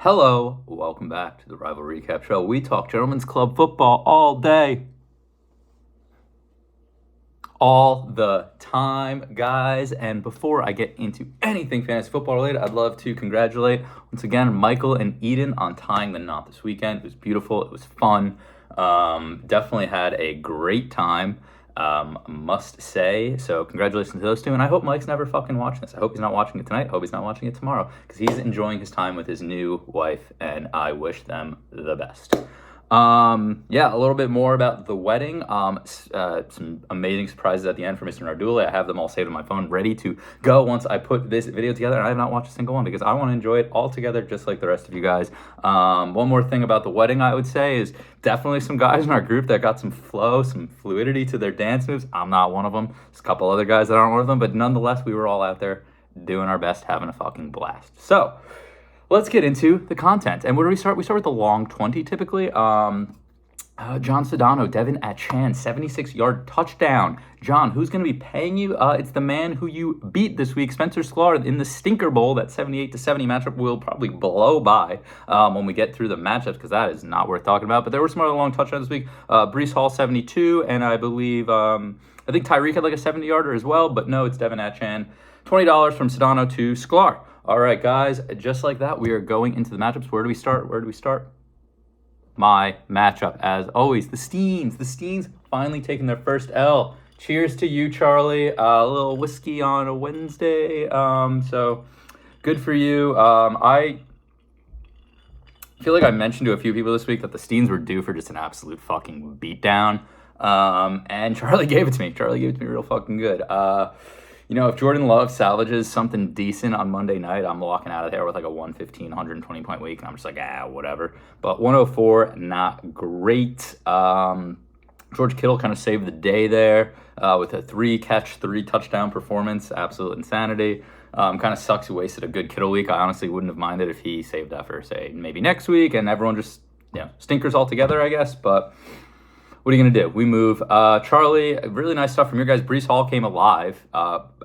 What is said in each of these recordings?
Hello, welcome back to the Rival Recap Show. We talk Gentlemen's Club football all day, all the time, guys. And before I get into anything fantasy football related, I'd love to congratulate once again Michael and Eden on tying the knot this weekend. It was beautiful. It was fun. Definitely had a great time. Must say. So congratulations to those two, and I hope Mike's never fucking watching this. I hope he's not watching it tonight. I hope he's not watching it tomorrow, because he's enjoying his time with his new wife, and I wish them the best. Yeah, a little bit more about the wedding. Some amazing surprises at the end for Mr. Narduli. I have them all saved on my phone, ready to go once I put this video together, and I have not watched a single one because I want to enjoy it all together just like the rest of you guys. One more thing about the wedding I would say is definitely some guys in our group that got some flow, some fluidity to their dance moves. I'm not one of them. There's a couple other guys that aren't one of them, but nonetheless, we were all out there doing our best, having a fucking blast. So let's get into the content. And where do we start? We start with the long 20 typically. John Sedano, Devin Achan, 76-yard touchdown. John, who's going to be paying you? It's the man who you beat this week, Spencer Sklar, in the Stinker Bowl. That 78-70 matchup will probably blow by when we get through the matchups, because that is not worth talking about. But there were some other long touchdowns this week. Brees Hall, 72, and I believe, I think Tyreek had like a 70-yarder as well, but no, it's Devin Achan. $20 from Sedano to Sklar. All right, guys, just like that, we are going into the matchups. Where do we start? My matchup, as always, the Steens. The Steens finally taking their first L. Cheers to you, Charlie. A little whiskey on a Wednesday. So good for you. I feel like I mentioned to a few people this week that the Steens were due for just an absolute fucking beatdown. And Charlie gave it to me. Charlie gave it to me real fucking good. You know, if Jordan Love salvages something decent on Monday night, I'm walking out of there with like a 115, 120-point week, and I'm just like, whatever. But 104, not great. George Kittle kind of saved the day there with a 3-catch, 3-touchdown performance. Absolute insanity. Kind of sucks he wasted a good Kittle week. I honestly wouldn't have minded if he saved that for, say, maybe next week, and everyone just, stinkers all together, I guess. But what are you going to do? We move. Charlie, really nice stuff from your guys. Brees Hall came alive.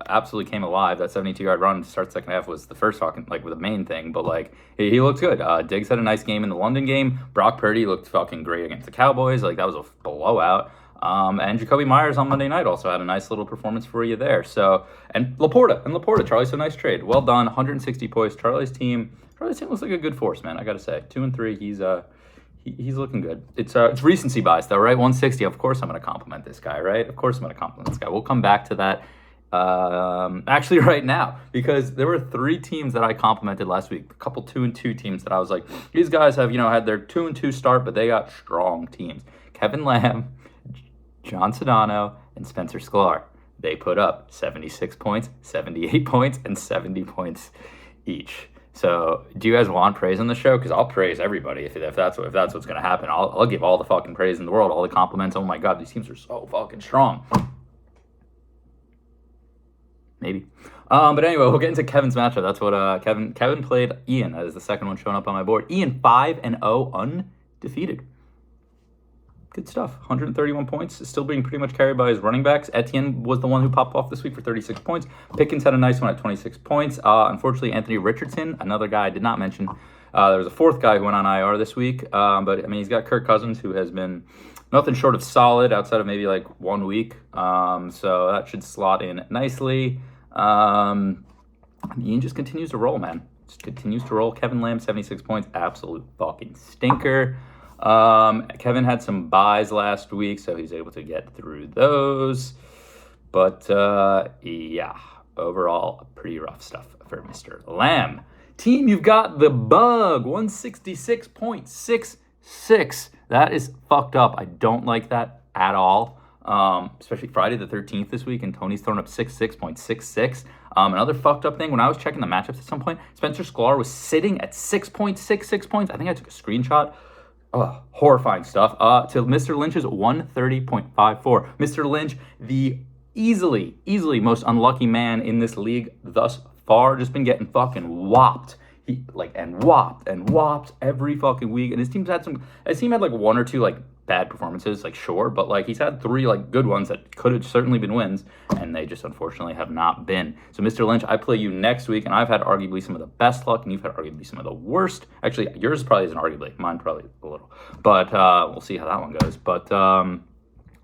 Absolutely came alive. That 72-yard run to start second half was the first fucking, the main thing. But, he looked good. Diggs had a nice game in the London game. Brock Purdy looked fucking great against the Cowboys. That was a blowout. And Jacoby Myers on Monday night also had a nice little performance for you there. So, and Laporta. Charlie, so nice trade. Well done. 160 points. Charlie's team looks like a good force, man. I got to say. 2-3. He's looking good. It's recency bias, though, right? 160. Of course I'm going to compliment this guy, right? Of course I'm going to compliment this guy. We'll come back to that actually right now, because there were 3 teams that I complimented last week. A couple 2-2 teams that I was like, these guys have, had their 2-2 start, but they got strong teams. Kevin Lamb, John Sedano, and Spencer Sklar. They put up 76 points, 78 points, and 70 points each. So, do you guys want praise on the show? Because I'll praise everybody if that's what's going to happen. I'll give all the fucking praise in the world, all the compliments. Oh my god, these teams are so fucking strong. Maybe. But anyway, we'll get into Kevin's matchup. That's what Kevin played Ian. That is the second one showing up on my board. Ian 5-0, undefeated. Good stuff. 131 points, still being pretty much carried by his running backs. Etienne was the one who popped off this week for 36 points. Pickens had a nice one at 26 points. Unfortunately, Anthony Richardson, another guy I did not mention. There was a 4th guy who went on IR this week. But, he's got Kirk Cousins, who has been nothing short of solid outside of maybe 1 week. So that should slot in nicely. Ian just continues to roll, man. Just continues to roll. Kevin Lamb, 76 points. Absolute fucking stinker. Kevin had some buys last week, so he's able to get through those. But, overall, pretty rough stuff for Mr. Lamb. Team, you've got the bug, 166.66. That is fucked up. I don't like that at all, especially Friday the 13th this week, and Tony's thrown up 66.66. Another fucked up thing, when I was checking the matchups at some point, Spencer Sklar was sitting at 6.66 points. I think I took a screenshot. Oh, horrifying stuff. To Mr. Lynch's 130.54. Mr. Lynch, the easily most unlucky man in this league thus far, just been getting fucking whopped. He whopped every fucking week. And his team had 1 or 2 bad performances, like sure, but like he's had 3 like good ones that could have certainly been wins, and they just unfortunately have not been. So Mr. Lynch, I play you next week, and I've had arguably some of the best luck, and you've had arguably some of the worst. Actually, yours probably isn't arguably, mine probably a little, but we'll see how that one goes. But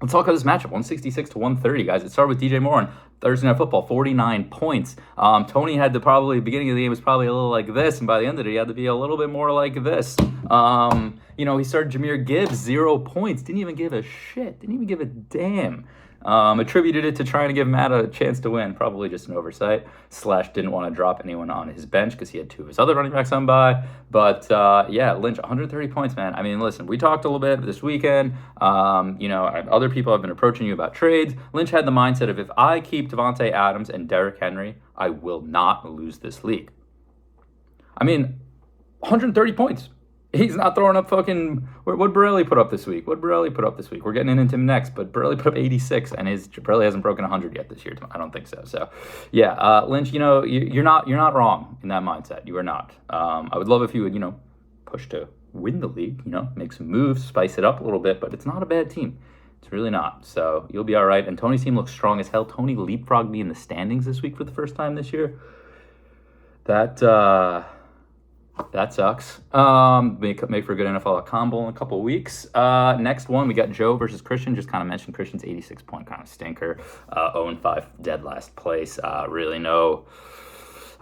let's talk about this matchup, 166 to 130, guys. It started with DJ Moore on Thursday Night Football, 49 points. Tony had to probably, beginning of the game was probably a little like this, and by the end of it, he had to be a little bit more like this. He started Jahmyr Gibbs, 0 points. Didn't even give a shit. Didn't even give a damn. Attributed it to trying to give Matt a chance to win. Probably just an oversight. / didn't want to drop anyone on his bench because he had 2 of his other running backs on bye. But Lynch, 130 points, man. I mean, listen, we talked a little bit this weekend. Other people have been approaching you about trades. Lynch had the mindset of, if I keep Devontae Adams and Derrick Henry, I will not lose this league. I mean, 130 points. He's not throwing up fucking... What Borelli put up this week? We're getting into him next, but Borelli put up 86, and Borelli hasn't broken 100 yet this year. I don't think so. So, yeah, Lynch, you're not wrong in that mindset. You are not. I would love if you would, push to win the league, make some moves, spice it up a little bit, but it's not a bad team. It's really not. So you'll be all right. And Tony's team looks strong as hell. Tony leapfrogged me in the standings this week for the first time this year. That sucks. Make for a good NFL combo in a couple of weeks. Next one, we got Joe versus Christian. Just kind of mentioned Christian's 86-point kind of stinker. 0-5, dead last place. I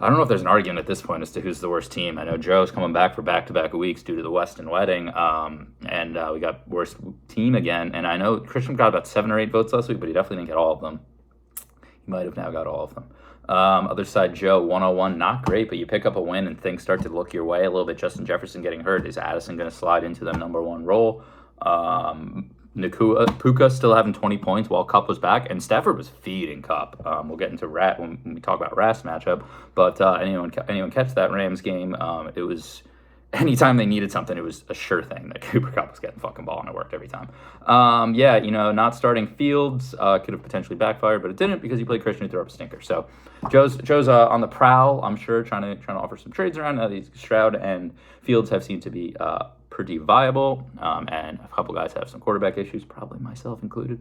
don't know if there's an argument at this point as to who's the worst team. I know Joe's coming back for back-to-back weeks due to the Weston wedding, and we got worst team again. And I know Christian got about 7 or 8 votes last week, but he definitely didn't get all of them. He might have now got all of them. Other side, Joe, 101, not great, but you pick up a win and things start to look your way a little bit. Justin Jefferson getting hurt. Is Addison going to slide into the number 1 role? Puka still having 20 points while Kupp was back, and Stafford was feeding Kupp. We'll get into Rat when we talk about Rat's matchup, but anyone catch that Rams game, it was... Anytime they needed something, it was a sure thing that Cooper Kupp was getting fucking ball, and it worked every time. Not starting Fields could have potentially backfired, but it didn't because he played Christian, who threw up a stinker. So Joe's on the prowl, I'm sure, trying to offer some trades around. These Stroud and Fields have seemed to be pretty viable, and a couple guys have some quarterback issues, probably myself included.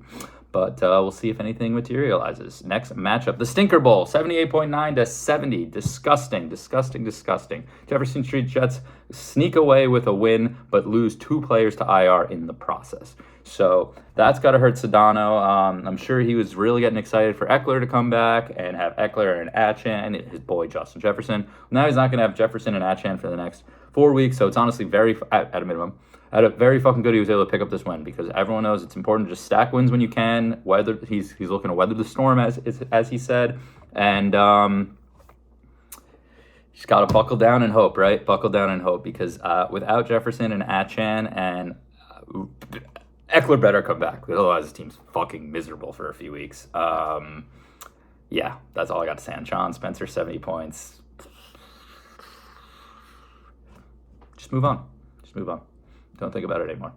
But we'll see if anything materializes. Next matchup, the Stinker Bowl, 78.9 to 70. Disgusting. Jefferson Street Jets sneak away with a win, but lose 2 players to IR in the process. So that's got to hurt Sedano. I'm sure he was really getting excited for Eckler to come back and have Eckler and Achane, his boy Justin Jefferson. Now he's not going to have Jefferson and Achane for the next 4 weeks, so it's honestly very, at a minimum, very fucking good he was able to pick up this win, because everyone knows it's important to just stack wins when you can. Whether he's looking to weather the storm, as he said, and just got to buckle down and hope, right? Buckle down and hope, because without Jefferson and Achane and Eckler better come back, otherwise the team's fucking miserable for a few weeks. Yeah, that's all I got to say on Sean Spencer, 70 points. Just move on. Don't think about it anymore.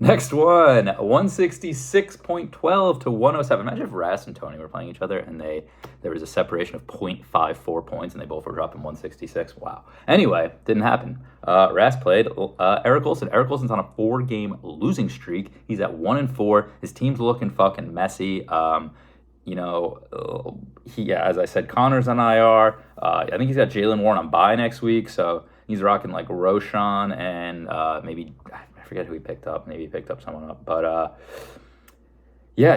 Next one, 166.12 to 107. Imagine if Ras and Tony were playing each other and there was a separation of 0.54 points and they both were dropping 166. Wow. Anyway, didn't happen. Ras played Eric Olson. Eric Olson's on a 4-game losing streak. He's at 1-4. His team's looking fucking messy. As I said, Connor's on IR. I think he's got Jalen Warren on bye next week, so he's rocking like Roshan and maybe, I forget who he picked up. Maybe he picked up someone up. But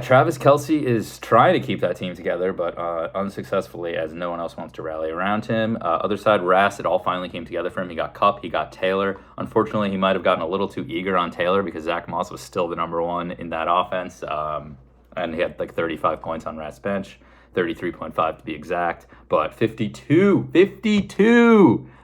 Travis Kelce is trying to keep that team together, but unsuccessfully, as no one else wants to rally around him. Other side, Ras, it all finally came together for him. He got Kupp, he got Taylor. Unfortunately, he might have gotten a little too eager on Taylor because Zach Moss was still the number 1 in that offense. And he had like 35 points on Rat's bench, 33.5 to be exact. But 52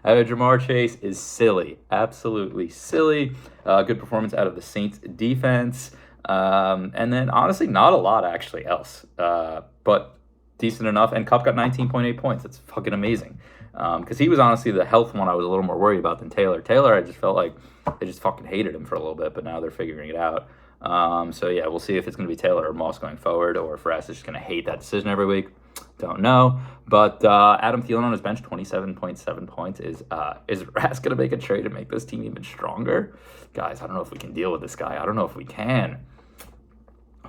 out of Jamar Chase is silly. Absolutely silly. Good performance out of the Saints defense. And then honestly, not a lot actually else. But decent enough. And Kupp got 19.8 points. That's fucking amazing. Because he was honestly the health one I was a little more worried about than Taylor. Taylor, I just felt like they just fucking hated him for a little bit, but now they're figuring it out. We'll see if it's going to be Taylor or Moss going forward, or if Ras is just going to hate that decision every week. Don't know. But Adam Thielen on his bench, 27.7 points. Is Rask going to make a trade to make this team even stronger? Guys, I don't know if we can deal with this guy. I don't know if we can.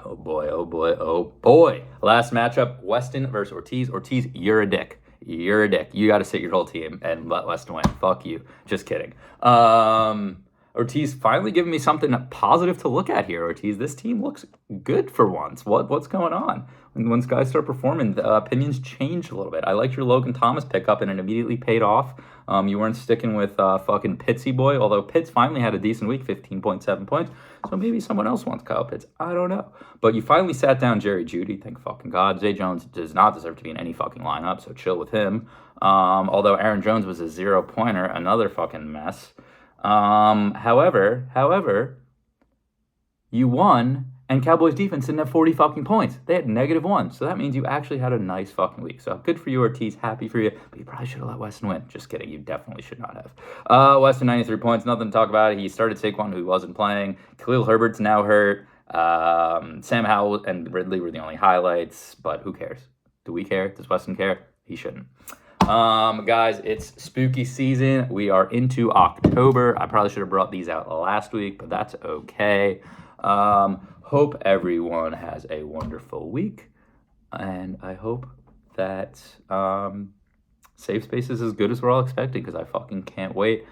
Oh, boy, oh, boy, oh, boy. Last matchup, Weston versus Ortiz. Ortiz, you're a dick. You're a dick. You got to sit your whole team and let Weston win. Fuck you. Just kidding. Ortiz finally giving me something positive to look at here. Ortiz, this team looks good for once. What's going on? When guys start performing, the opinions change a little bit. I liked your Logan Thomas pickup, and it immediately paid off. You weren't sticking with fucking Pitsy boy, although Pitts finally had a decent week, 15.7 points. So maybe someone else wants Kyle Pitts. I don't know. But you finally sat down Jerry Jeudy. Thank fucking God. Zay Jones does not deserve to be in any fucking lineup, so chill with him. Although Aaron Jones was a 0-pointer, another fucking mess. However, you won, and Cowboys defense didn't have 40 fucking points. They had -1. So that means you actually had a nice fucking week. So good for you, Ortiz. Happy for you. But you probably should have let Weston win. Just kidding. You definitely should not have. Weston, 93 points. Nothing to talk about. He started Saquon, who wasn't playing. Khalil Herbert's now hurt. Sam Howell and Ridley were the only highlights. But who cares? Do we care? Does Weston care? He shouldn't. Guys, it's spooky season. We are into October. I probably should have brought these out last week, but that's okay. Hope everyone has a wonderful week, and I hope that Safe Space is as good as we're all expecting, because I fucking can't wait.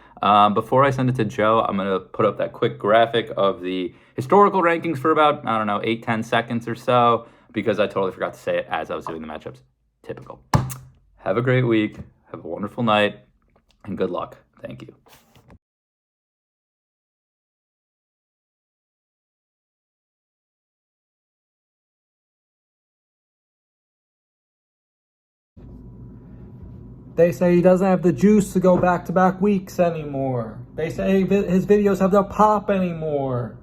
Before I send it to Joe, I'm going to put up that quick graphic of the historical rankings for about, 8-10 seconds or so, because I totally forgot to say it as I was doing the matchups. Typical. Have a great week. Have a wonderful night, and good luck. Thank you. They say he doesn't have the juice to go back-to-back weeks anymore. They say his videos have no pop anymore.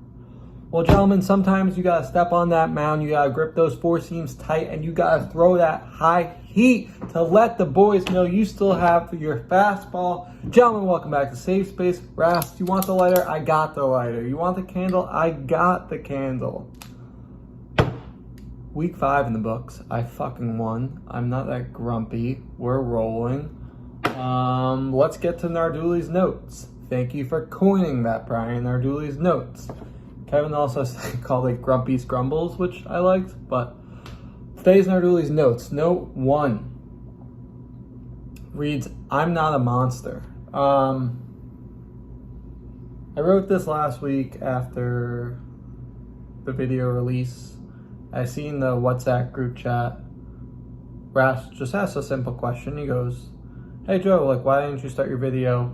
Well, gentlemen, sometimes you got to step on that mound. You got to grip those four seams tight, and you got to throw that high heat to let the boys know you still have your fastball. Gentlemen, welcome back to Safe Space. Rast, you want the lighter? I got the lighter. You want the candle? I got the candle. Week 5 in the books. I fucking won. I'm not that grumpy. We're rolling. Let's get to Narduli's notes. Thank you for coining that, Brian. Narduli's notes. Kevin also called it Grumpy Scrumbles, which I liked. But today's Narduli's notes. Note 1 reads, I'm not a monster. I wrote this last week after the video release. I seen the WhatsApp group chat. Ras just asked a simple question. He goes, hey Joe, why didn't you start your video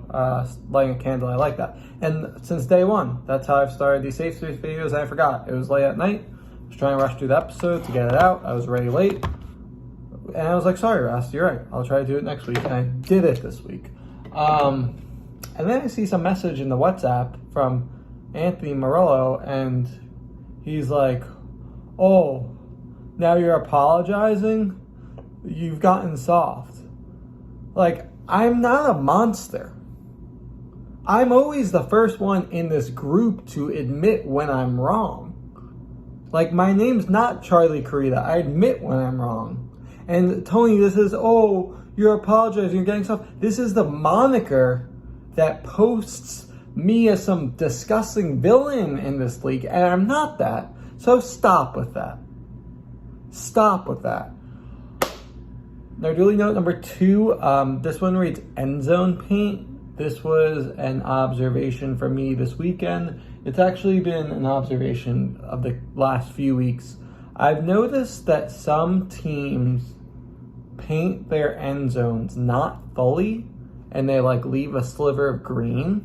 lighting a candle? I like that. And since day one, that's how I've started these Safe Space videos, and I forgot. It was late at night. I was trying to rush through the episode to get it out. I was already late. And I was like, sorry Ras, you're right. I'll try to do it next week. And I did it this week. And then I see some message in the WhatsApp from Anthony Morello, and he's like, oh, now you're apologizing? You've gotten soft. I'm not a monster. I'm always the first one in this group to admit when I'm wrong. My name's not Charlie Carita. I admit when I'm wrong. And Tony, this is, oh, you're apologizing, you're getting soft. This is the moniker that posts me as some disgusting villain in this league, and I'm not that. So stop with that. Stop with that. Narduli note number 2. This one reads end zone paint. This was an observation for me this weekend. It's actually been an observation of the last few weeks. I've noticed that some teams paint their end zones not fully, and they leave a sliver of green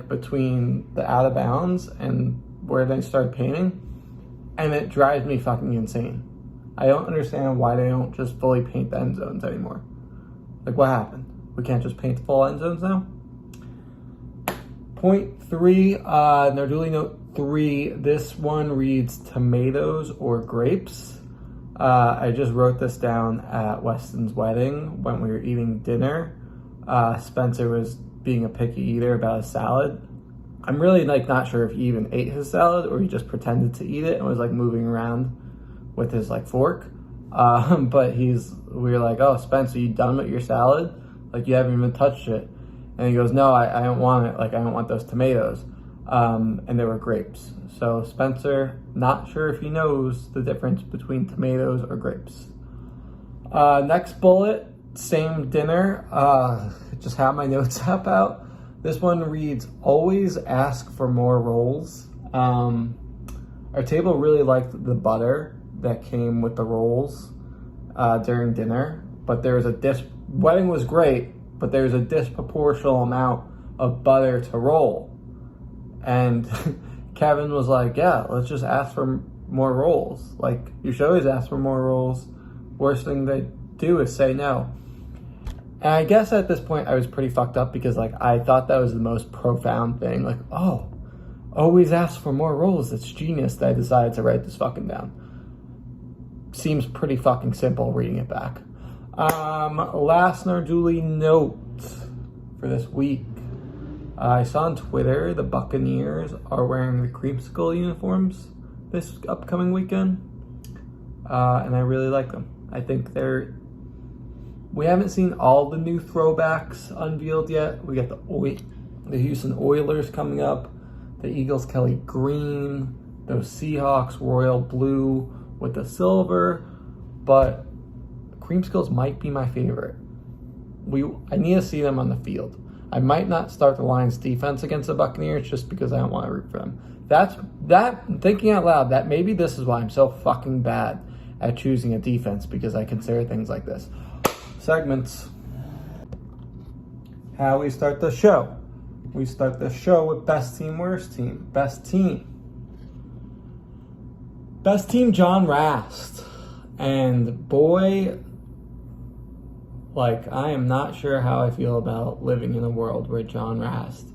between the out of bounds and where they start painting, and it drives me fucking insane. I don't understand why they don't just fully paint the end zones anymore. What happened? We can't just paint the full end zones now? Point 3, Narduli note 3, this one reads tomatoes or grapes. I just wrote this down at Weston's wedding when we were eating dinner. Spencer was being a picky eater about his salad. I'm really not sure if he even ate his salad or he just pretended to eat it and was moving around with his fork. But we were like, oh, Spence, are you done with your salad? Like, you haven't even touched it. And he goes, no, I don't want it. Like, I don't want those tomatoes. And they were grapes. So Spencer, not sure if he knows the difference between tomatoes or grapes. Next bullet, same dinner. Just have my notes up out. This one reads, always ask for more rolls. Our table really liked the butter that came with the rolls during dinner, but there was wedding was great, but there's a disproportional amount of butter to roll. And Kevin was like, yeah, let's just ask for more rolls. Like, you should always ask for more rolls. Worst thing they do is say no. And I guess at this point I was pretty fucked up because, like, I thought that was the most profound thing. Like, oh, always ask for more rolls. It's genius that I decided to write this fucking down. Seems pretty fucking simple reading it back. Last Narduli note for this week. I saw on Twitter the Buccaneers are wearing the Creamsicle uniforms this upcoming weekend. And I really like them. I think we haven't seen all the new throwbacks unveiled yet. We got the Houston Oilers coming up, the Eagles Kelly green, those Seahawks royal blue with the silver, but Creamsicles might be my favorite. I need to see them on the field. I might not start the Lions defense against the Buccaneers just because I don't want to root for them. Thinking out loud, that maybe this is why I'm so fucking bad at choosing a defense, because I consider things like this. Segments. How we start the show. We start the show with best team, worst team. Best team. Best team, John Rast. And boy, like, I am not sure how I feel about living in a world where John Rast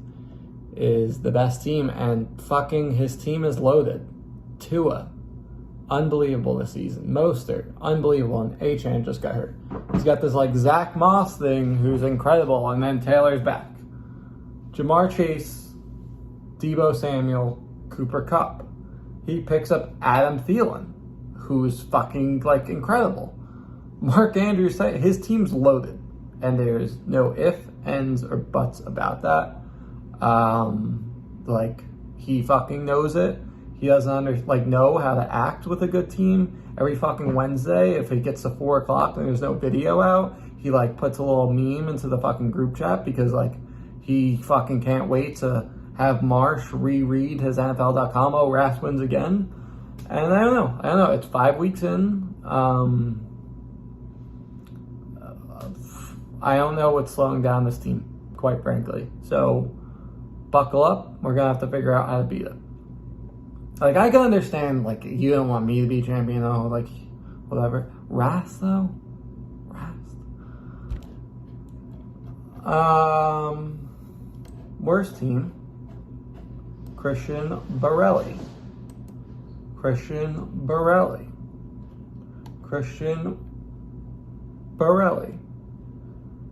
is the best team and fucking his team is loaded. Tua, unbelievable this season. Mostert, unbelievable. And Achane just got hurt. He's got this, like, Zach Moss thing who's incredible, and then Taylor's back. Jamar Chase, Deebo Samuel, Cooper Kupp. He picks up Adam Thielen, who's fucking, like, incredible. Mark Andrews, his team's loaded, and there's no ifs, ands, or buts about that. Like, he fucking knows it. He doesn't know how to act with a good team. Every fucking Wednesday, if it gets to 4 o'clock and there's no video out, he, like, puts a little meme into the fucking group chat because, like, he fucking can't wait to have Marsh reread his NFL.com. Oh, Rast wins again. And I don't know. It's 5 weeks in. I don't know what's slowing down this team, quite frankly. So, buckle up. We're going to have to figure out how to beat it. Like, I can understand, like, you don't want me to be champion, though, like, whatever. Rast, though? Rast. Worst team. Christian Borelli.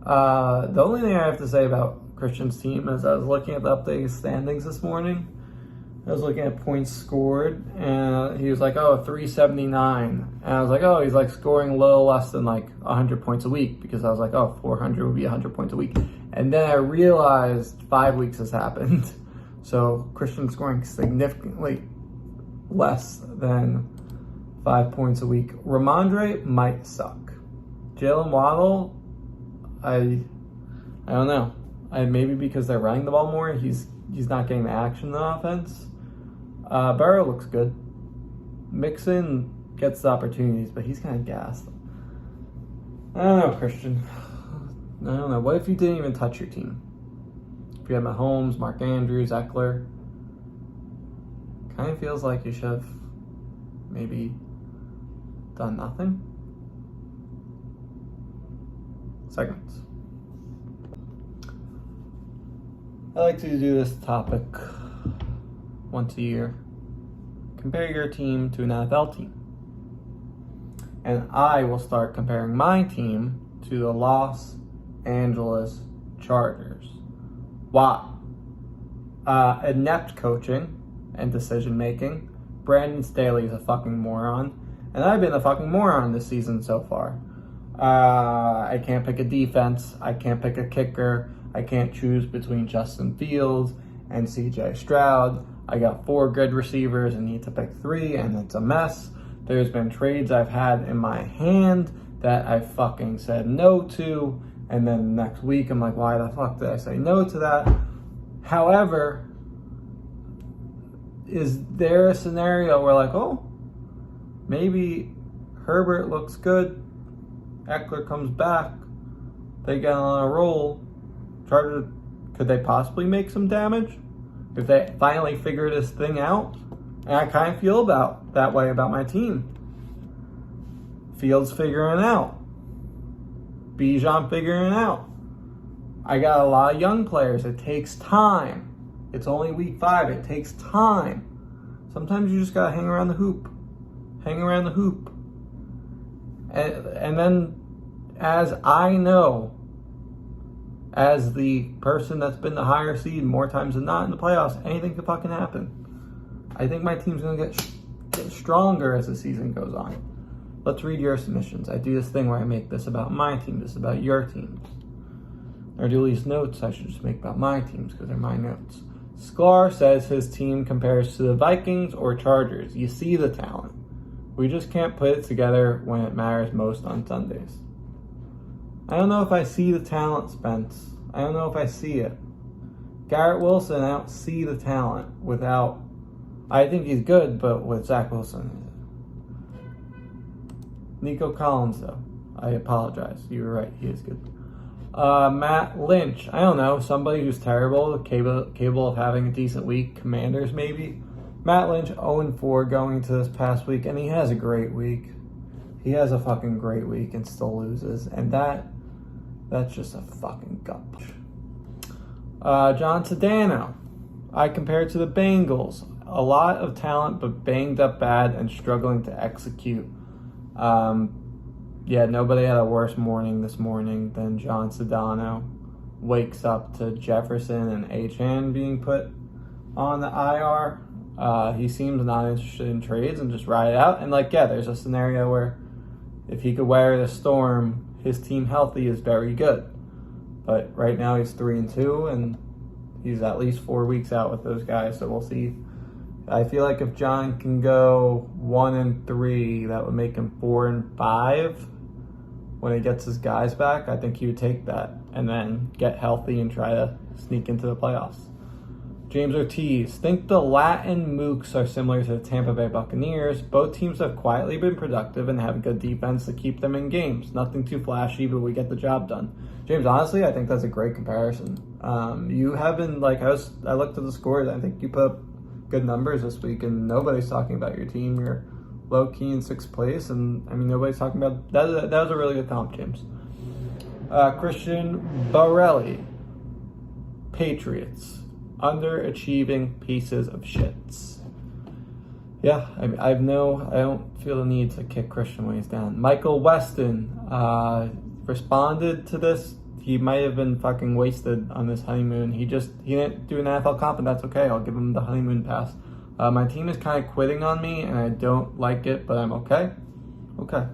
The only thing I have to say about Christian's team is I was looking at the updated standings this morning. I was looking at points scored, and he was like, 379. And I was like, he's like scoring a little less than like 100 points a week, because I was like, 400 would be 100 points a week. And then I realized 5 weeks has happened. So Christian's scoring significantly less than 5 points a week. Ramondre might suck. Jalen Waddle, I don't know. Maybe because they're running the ball more, he's not getting the action in the offense. Burrow looks good. Mixon gets the opportunities, but he's kind of gassed. I don't know, Christian. I don't know. What if you didn't even touch your team? If you had Mahomes, Mark Andrews, Eckler, kind of feels like you should have maybe done nothing. Segments. I like to do this topic once a year. Compare your team to an NFL team. And I will start comparing my team to the Los Angeles Chargers. Why? Inept coaching and decision making. Brandon Staley is a fucking moron. And I've been a fucking moron this season so far. I can't pick a defense. I can't pick a kicker. I can't choose between Justin Fields and CJ Stroud. I got 4 good receivers and need to pick 3, and it's a mess. There's been trades I've had in my hand that I fucking said no to, and then next week I'm like, why the fuck did I say no to that? However, is there a scenario where like, oh, maybe Herbert looks good, Eckler comes back, they get on a roll, Chargers, could they possibly make some damage if they finally figure this thing out? And I kind of feel that way about my team. Fields figuring it out. Bijan figuring it out. I got a lot of young players. It takes time. It's only week 5. It takes time. Sometimes you just got to hang around the hoop. Hang around the hoop. And then, as I know, as the person that's been the higher seed more times than not in the playoffs, anything could fucking happen. I think my team's going to get stronger as the season goes on. Let's read your submissions. I do this thing where I make this about my team, this about your teams. Or do these notes I should just make about my teams because they're my notes. Sklar says his team compares to the Vikings or Chargers. You see the talent. We just can't put it together when it matters most on Sundays. I don't know if I see the talent, Spence. I don't know if I see it. Garrett Wilson, I don't see the talent without... I think he's good, but with Zach Wilson. Nico Collins, though. I apologize. You were right. He is good. Matt Lynch. I don't know. Somebody who's terrible, capable of having a decent week. Commanders, maybe. Matt Lynch, 0-4 going to this past week, and he has a great week. He has a fucking great week and still loses. And that's just a fucking gut punch. John Sedano. I compared to the Bengals. A lot of talent, but banged up bad and struggling to execute. Nobody had a worse morning this morning than John Sedano. Wakes up to Jefferson and Achane being put on the IR. He seems not interested in trades and just ride it out. And there's a scenario where if he could weather the storm, his team healthy is very good. But right now he's 3-2 and he's at least 4 weeks out with those guys, so we'll see. I feel like if John can go 1-3, that would make him 4-5 when he gets his guys back. I think he would take that and then get healthy and try to sneak into the playoffs. James Ortiz, think the Latin Mooks are similar to the Tampa Bay Buccaneers. Both teams have quietly been productive and have good defense to keep them in games. Nothing too flashy, but we get the job done. James, honestly, I think that's a great comparison. You have been, I looked at the scores. I think you put up good numbers this week, and nobody's talking about your team. You're low-key in 6th place, and, nobody's talking about... That was a really good comp, James. Christian Barelli. Patriots. Underachieving pieces of shits. Yeah, I don't feel the need to kick Christian when he's down. Michael Weston responded to this. He might have been fucking wasted on this honeymoon. He didn't do an NFL comp, and that's okay. I'll give him the honeymoon pass. My team is kind of quitting on me, and I don't like it, but I'm okay. Okay.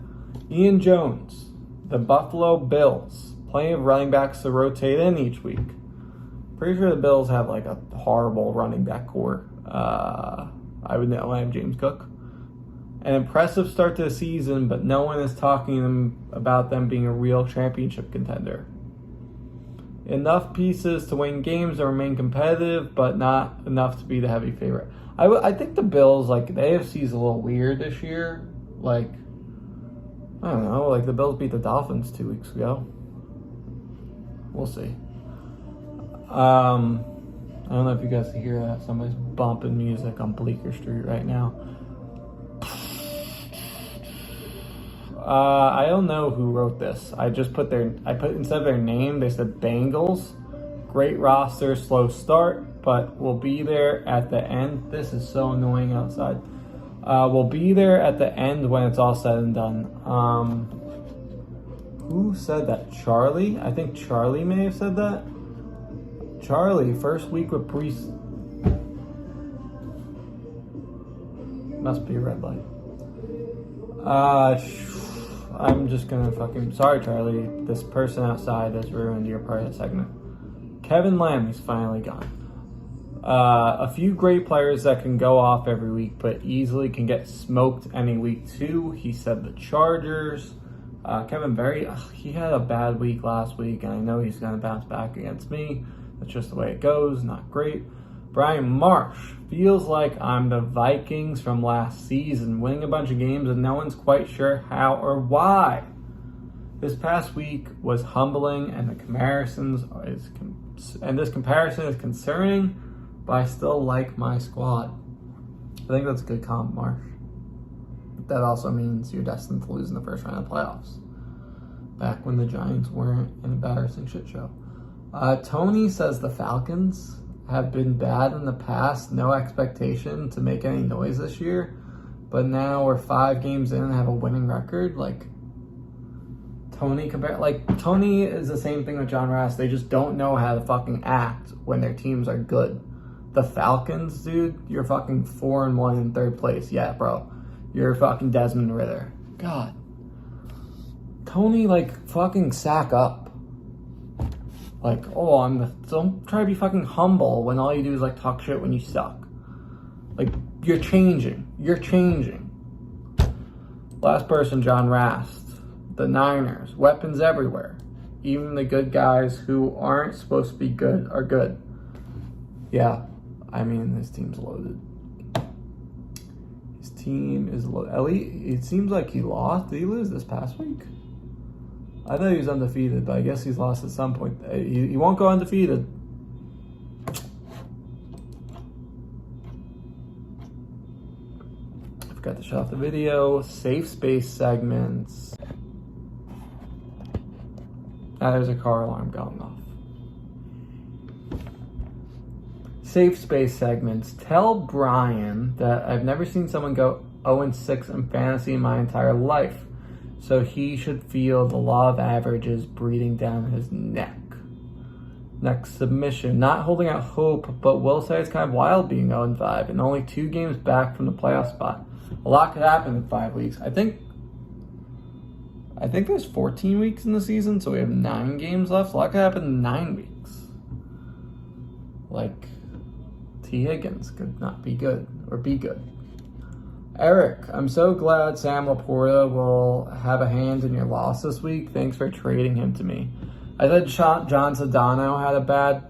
Ian Jones, the Buffalo Bills. Plenty of running backs to rotate in each week. Pretty sure the Bills have a horrible running back core. I would know. I have James Cook. An impressive start to the season, but no one is talking about them being a real championship contender. Enough pieces to win games and remain competitive, but not enough to be the heavy favorite. I think the Bills, the AFC is a little weird this year. I don't know, the Bills beat the Dolphins 2 weeks ago. We'll see. I don't know if you guys can hear that. Somebody's bumping music on Bleecker Street right now. I don't know who wrote this. I put instead of their name, they said Bengals. Great roster, slow start, but we'll be there at the end. This is so annoying outside. We'll be there at the end when it's all said and done. Who said that? Charlie? I think Charlie may have said that. Charlie, first week with Priest. Must be a red light. I'm just gonna fucking... Sorry, Charlie. This person outside has ruined your part of the segment. Kevin Lamb, he's finally gone. A few great players that can go off every week, but easily can get smoked any week too. He said the Chargers. Kevin Berry, he had a bad week last week, and I know he's going to bounce back against me. That's just the way it goes. Not great. Brian Marsh, feels like I'm the Vikings from last season, winning a bunch of games and no one's quite sure how or why. This past week was humbling, and this comparison is concerning, but I still like my squad. I think that's a good comp, Marsh. That also means you're destined to lose in the first round of playoffs. Back when the Giants weren't an embarrassing shit show. Tony says the Falcons have been bad in the past, no expectation to make any noise this year, but now we're 5 games in and have a winning record. Tony is the same thing with John Rass. They just don't know how to fucking act when their teams are good. The Falcons, dude, you're fucking 4-1 in 3rd place. Yeah, bro. You're fucking Desmond Ritter. God. Tony, fucking sack up. Don't try to be fucking humble when all you do is, talk shit when you suck. You're changing. You're changing. Last person, John Rast. The Niners. Weapons everywhere. Even the good guys who aren't supposed to be good are good. Yeah. I mean, this team's loaded. His team is loaded. It seems like he lost. Did he lose this past week? I thought he was undefeated, but I guess he's lost at some point. He won't go undefeated. I forgot to shut off the video. Safe space segments. There's a car alarm going off. Safe space segments. Tell Brian that I've never seen someone go 0-6 in fantasy in my entire life. So he should feel the law of averages breathing down his neck. Next submission. Not holding out hope, but will say it's kind of wild being 0-5 and only 2 games back from the playoff spot. A lot could happen in 5 weeks. I think there's 14 weeks in the season, so we have 9 games left. A lot could happen in 9 weeks. T. Higgins could not be good or be good. Eric, I'm so glad Sam Laporta will have a hand in your loss this week. Thanks for trading him to me. I thought John Sedano had a bad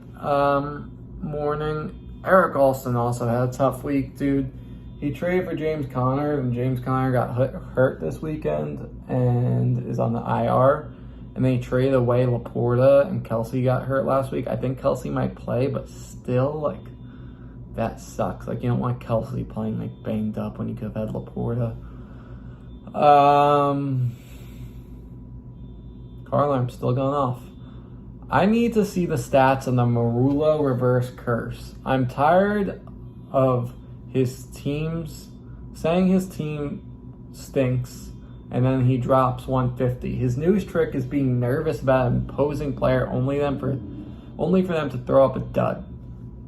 morning. Eric Alston also had a tough week, dude. He traded for James Conner, and James Conner got hurt this weekend and is on the IR. And then he traded away Laporta, and Kelsey got hurt last week. I think Kelsey might play, but still, that sucks. You don't want Kelsey playing banged up when you could have had Laporta. Car alarm's still going off. I need to see the stats on the Marullo reverse curse. I'm tired of his teams saying his team stinks and then he drops 150. His newest trick is being nervous about an opposing player only for them to throw up a dud.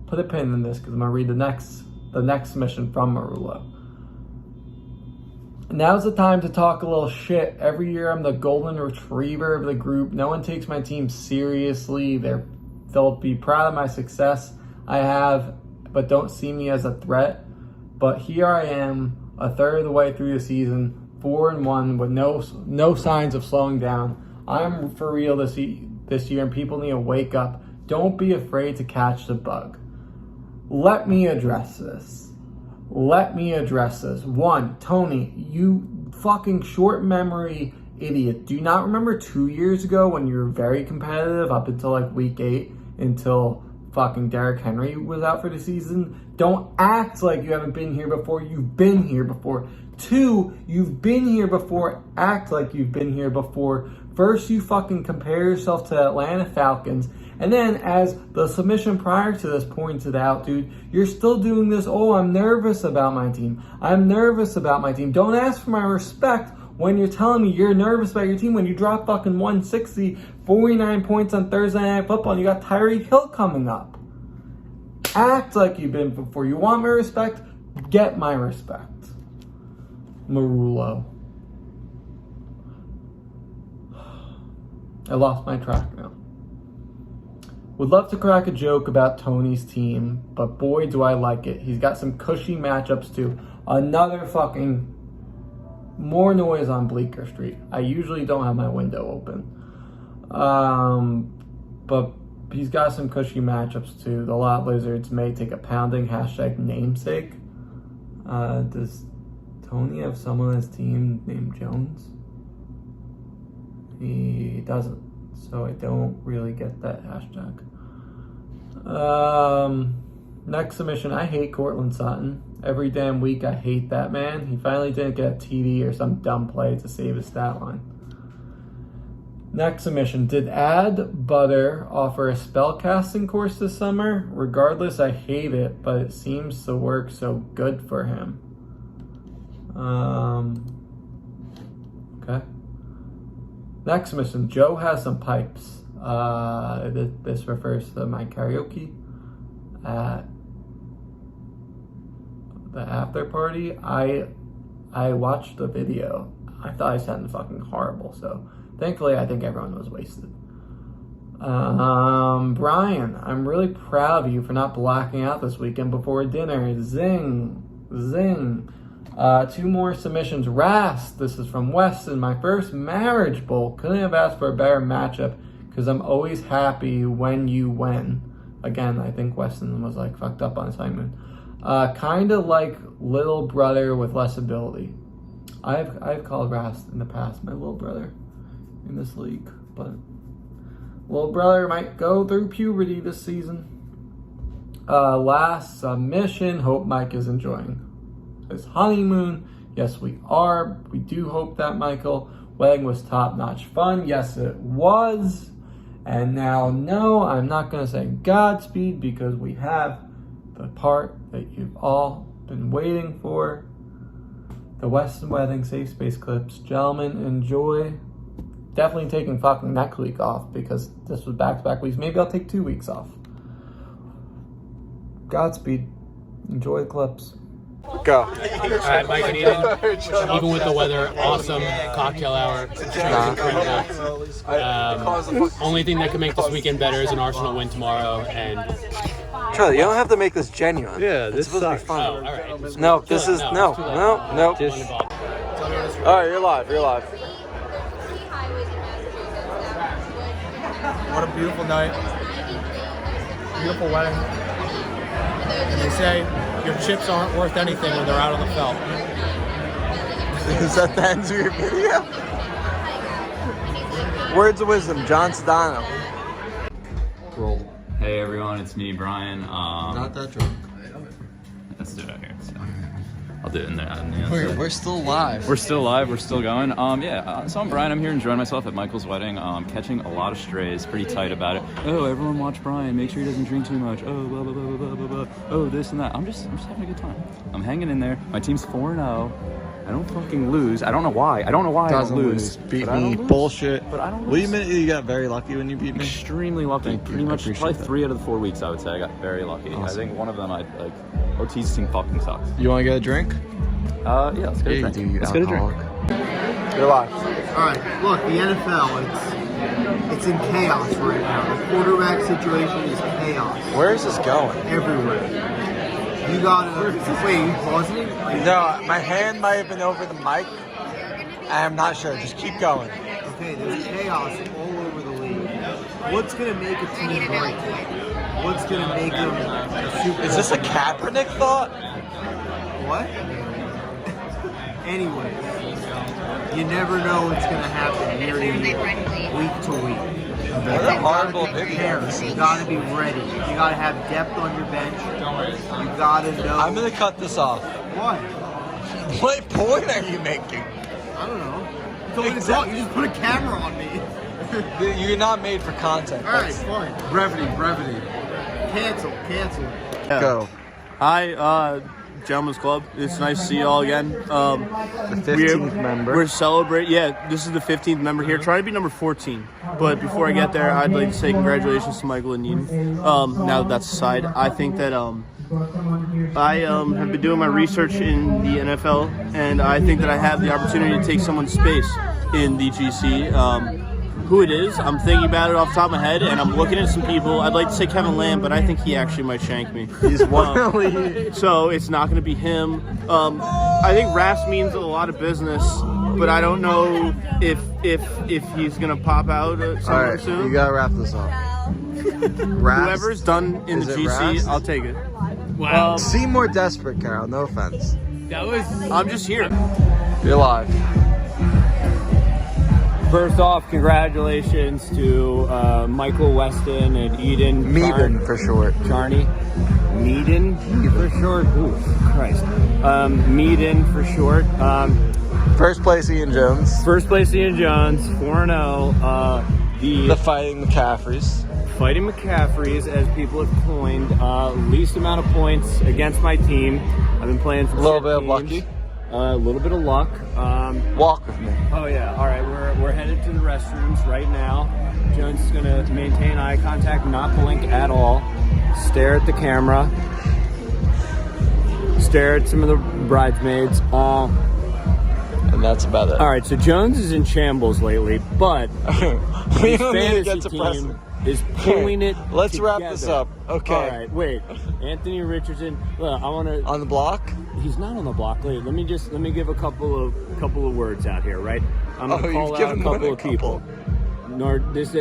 Put a pin in this because I'm going to read the next submission from Marullo. Now's the time to talk a little shit. Every year I'm the golden retriever of the group. No one takes my team seriously. They'll be proud of my success I have, but don't see me as a threat. But here I am, a third of the way through the season, 4-1 with no signs of slowing down. I'm for real this year, and people need to wake up. Don't be afraid to catch the bug. Let me address this. 1, Tony, you fucking short memory idiot. Do you not remember 2 years ago when you were very competitive up until week 8 until fucking Derrick Henry was out for the season? Don't act like you haven't been here before. You've been here before. 2, you've been here before. Act like you've been here before. First, you fucking compare yourself to the Atlanta Falcons. And then, as the submission prior to this pointed out, dude, you're still doing this, I'm nervous about my team. I'm nervous about my team. Don't ask for my respect when you're telling me you're nervous about your team when you drop fucking 160, 49 points on Thursday Night Football, and you got Tyreek Hill coming up. Act like you've been before. You want my respect? Get my respect. Marullo. I lost my track now. Would love to crack a joke about Tony's team, but boy do I like it. He's got some cushy matchups too. Another fucking more noise on Bleecker Street. I usually don't have my window open. But he's got some cushy matchups too. The Lot Lizards may take a pounding. #namesake. Does Tony have someone on his team named Jones? He doesn't, so I don't really get that hashtag. Next submission, I hate Cortland Sutton. Every damn week I hate that man. He finally didn't get a TD or some dumb play to save his stat line. Next submission, did Ad Butter offer a spellcasting course this summer? Regardless, I hate it, but it seems to work so good for him. Okay. Next submission, Joe has some pipes. This refers to my karaoke at the after party. I watched the video. I thought I sounded fucking horrible, so thankfully I think everyone was wasted. Brian, I'm really proud of you for not blacking out this weekend before dinner. Zing, zing. 2 more submissions. Rast, this is from Weston. My first marriage bowl. Couldn't have asked for a better matchup because I'm always happy when you win. Again, I think Weston was like fucked up on his honeymoon. Kind of like little brother with less ability. I've called Rast in the past my little brother in this league, but little brother might go through puberty this season. Last submission. Hope Mike is enjoying his honeymoon. Yes, we are. We do hope that, Michael. Wedding was top-notch fun. Yes, it was. And now, no, I'm not going to say Godspeed because we have the part that you've all been waiting for. The Weston Wedding Safe Space clips. Gentlemen, enjoy. Definitely taking fucking next week off because this was back-to-back weeks. Maybe I'll take 2 weeks off. Godspeed. Enjoy the clips. Go. All right, Mike and Eden. Even with the weather, awesome cocktail hour. Only thing that can make this weekend better is an Arsenal win tomorrow. And Charlie, you don't have to make this genuine. Yeah, this it's supposed sucks. to be fun. all right. No, this is no. Just All right, you're live. What a beautiful night. Beautiful wedding. And they say your chips aren't worth anything when they're out on the felt. Is that the end of your video? Words of wisdom, John Sedano. Roll. Hey everyone, it's me, Brian. Not that drunk. Let's do it out here. So I'll do it in there. We're still live. We're still live. We're still going. So I'm Brian. I'm here enjoying myself at Michael's wedding. Catching a lot of strays. Pretty tight about it. Oh, everyone watch Brian. Make sure he doesn't drink too much. Oh, blah blah blah blah blah blah. Oh, this and that. I'm just having a good time. I'm hanging in there. My team's 4-0. I don't fucking lose. I don't know why. I don't lose. Beat But I me. don't lose. Bullshit. But I don't What do you lose. mean you got very lucky when you beat me? Extremely lucky. Thank you. Pretty I much appreciate probably that. 3 out of the 4 weeks I would say I got very lucky. Awesome. I think one of them Ortiz's team fucking sucks. You want to get a drink? Yeah, let's get a drink. Let's get a drink. You're live. All right, look, the NFL, it's in chaos right now. The quarterback situation is chaos Where is this going? everywhere. You gotta, wait, you pausing it? No, my hand might have been over the mic. I'm not sure. Just keep going. Okay, there's chaos all over the league. What's gonna make a team great? What's gonna make them a Super Bowl? Is this a Kaepernick thought? What? Anyways, you never know what's gonna happen year to year, week to week. What a horrible video. You gotta be ready. You gotta have depth on your bench. You gotta know. I'm gonna cut this off. What? What point are you making? I don't know. You told me to talk. You just put a camera on me. You're not made for content. All right, fine. Brevity. Cancel. Go. Hi, Gentlemen's Club. It's nice to see you all again. The 15th member. We're celebrating. Yeah, this is the 15th member here. Trying to be number 14. But before I get there, I'd like to say congratulations to Michael and Eden. Now that that's aside, I think that I have been doing my research in the NFL, and I think that I have the opportunity to take someone's space in the GC. who it is. I'm thinking about it off the top of my head, and I'm looking at some people. I'd like to say Kevin Lamb, but I think he actually might shank me. He's one of the league. So it's not going to be him. I think Ras means a lot of business, but I don't know if he's going to pop out sometime soon. You gotta wrap this up. Whoever's done in the GC, Ras? I'll take it. Wow. Seem more desperate, Carol. No offense. That was. I'm just here. You're live. First off, congratulations to Michael Weston and Eden. Meaden for short. Charney. Meaden for short. Ooh, Christ. Meaden for short. First place, Ian Jones. First place, Ian Jones, 4-0. The Fighting McCaffreys. Fighting McCaffreys, as people have coined, least amount of points against my team. I've been playing for A little bit of lucky. A little bit of luck. Walk with me. Oh yeah, all right, we're headed to the restrooms right now. Jones is gonna maintain eye contact, not blink at all, stare at the camera, stare at some of the bridesmaids. And that's about it. All right, so Jones is in shambles lately, but We his don't need to fantasy get depressing. team is pulling it Let's together. wrap this up. Okay. All right, wait. Anthony Richardson. Look, I want to. On the block? He's not on the block. Wait, let me give a couple of words out here, right? I'm gonna call out a couple of people. This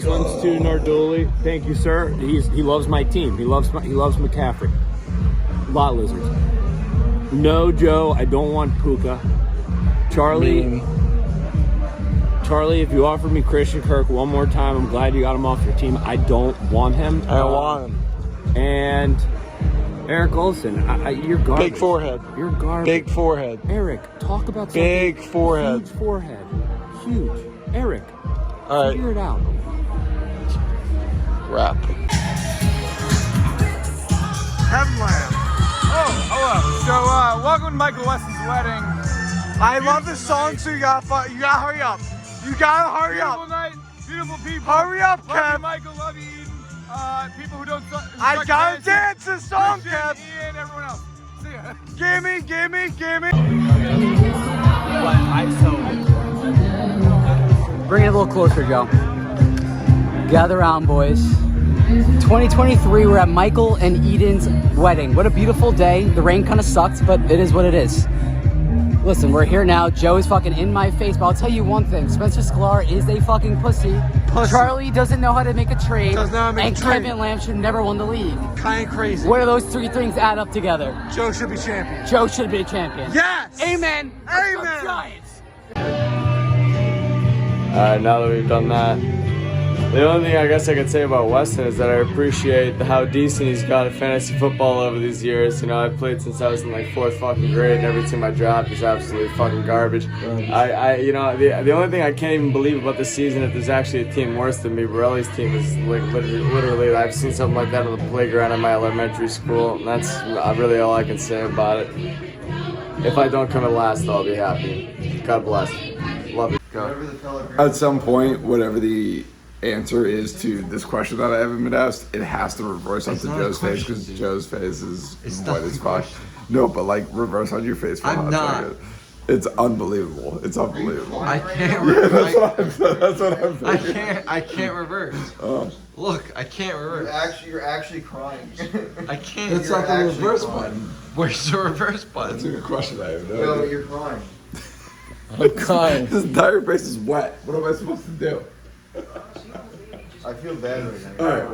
one's to Narduli. Thank you, sir. He loves my team. He loves McCaffrey. Lot lizards. No, Joe. I don't want Puka. Charlie, if you offer me Christian Kirk one more time, I'm glad you got him off your team. I don't want him. I don't want him. And Eric Olson, you're garbage. Big forehead. You're garbage. Big forehead. Eric, talk about something. Big forehead. Huge forehead. Huge. Eric, All figure it out. Wrap. Headlamp. Oh, hello. So, welcome to Michael Weston's wedding. I love this song, so you gotta hurry up. You gotta hurry up. Beautiful night, beautiful people. Hurry up, Kev. Love you, Michael. Love you, Eden. People who don't. I gotta dance this song, Kev. Ian, everyone else. See ya. Gimme. Bring it a little closer, Joe. Gather around, boys. 2023, we're at Michael and Eden's wedding. What a beautiful day. The rain kind of sucked, but it is what it is. Listen, we're here now. Joe is fucking in my face, but I'll tell you one thing. Spencer Sklar is a fucking pussy. Charlie doesn't know how to make a trade. And Kevin Lamb should never won the league. Kinda crazy. What do those three things add up together? Joe should be champion. Joe should be a champion. Yes! Amen. Amen. Giants. Now that we've done that, the only thing I guess I could say about Weston is that I appreciate how decent he's got at fantasy football over these years. You know, I've played since I was in like 4th fucking grade, and every team I dropped is absolutely fucking garbage. The only thing I can't even believe about this season, if there's actually a team worse than me, Borelli's team is like literally I've seen something like that on the playground at my elementary school, and that's really all I can say about it. If I don't come at last, I'll be happy. God bless. Love it. At some point, whatever the answer is to this question that I haven't been asked, it has to reverse onto Joe's face because Joe's face is white as fuck. No, but like reverse on your face for a hot second. It's unbelievable. It's unbelievable. I can't reverse. That's what I'm thinking. I can't reverse. Look, I can't reverse. You're actually crying. I can't. It's not the reverse button. Where's the reverse button? That's a good question. I have no No, idea. you're crying. I'm crying. This entire face is wet. What am I supposed to do? I feel bad right now. All right.